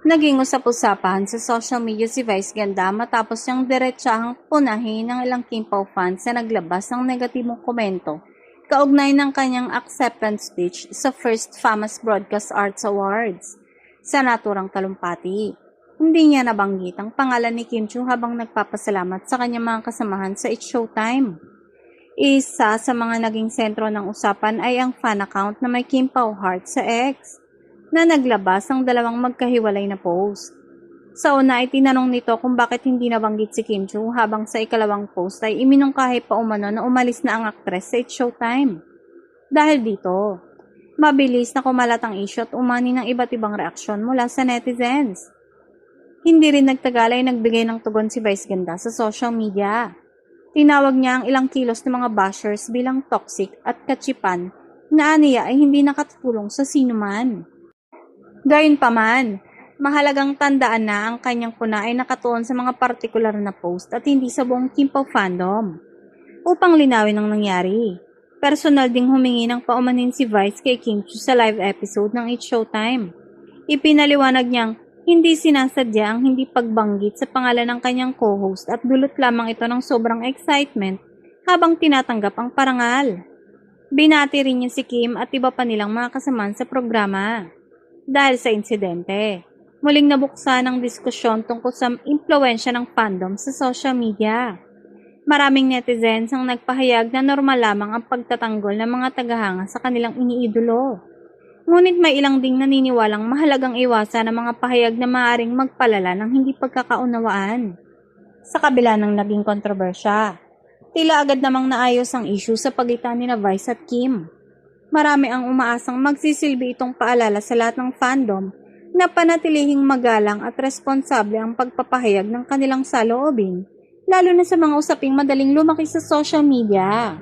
Naging usap-usapan sa social media si Vice Ganda matapos niyang diretsahang punahin ng ilang Kimpaw fans na naglabas ng negatibong komento kaugnay ng kanyang acceptance speech sa First Famous Broadcast Arts Awards sa naturang talumpati. Hindi niya nabanggit ang pangalan ni Kim Chiu habang nagpapasalamat sa kanyang mga kasamahan sa It's Showtime. Isa sa mga naging sentro ng usapan ay ang fan account na may Kimpaw Heart sa X na naglabas ng dalawang magkahiwalay na post. Sa una ay tinanong nito kung bakit hindi nabanggit si Kim Chiu habang sa ikalawang post ay iminungkahi pa umano na umalis na ang aktres sa It's Showtime. Dahil dito, mabilis na kumalat ang issue at umani ng iba't ibang reaksyon mula sa netizens. Hindi rin nagtagal ay nagbigay ng tugon si Vice Ganda sa social media. Tinawag niya ang ilang kilos ng mga bashers bilang toxic at katsipan na aniya ay hindi nakatulong sa sinuman. Gayunpaman, mahalagang tandaan na ang kanyang puna ay nakatuon sa mga partikular na post at hindi sa buong Kimpaw fandom. Upang linawin ang nangyari, personal ding humingi ng paumanin si Vice kay Kim Chiu sa live episode ng It's Showtime. Ipinaliwanag niyang hindi sinasadya ang hindi pagbanggit sa pangalan ng kanyang co-host at dulot lamang ito ng sobrang excitement habang tinatanggap ang parangal. Binati rin niya si Kim at iba pa nilang mga kasamahan sa programa. Dahil sa insidente, muling nabuksan ang diskusyon tungkol sa impluwensya ng fandom sa social media. Maraming netizens ang nagpahayag na normal lamang ang pagtatanggol ng mga tagahanga sa kanilang iniidolo. Ngunit may ilang ding naniniwalang mahalagang iwasan ang mga pahayag na maaaring magpalala ng hindi pagkakaunawaan. Sa kabila ng naging kontrobersya, tila agad namang naayos ang issue sa pagitan ni Vice at Kim. Marami ang umaasang magsisilbi itong paalala sa lahat ng fandom na panatilihing magalang at responsable ang pagpapahayag ng kanilang saloobin, lalo na sa mga usaping madaling lumaki sa social media.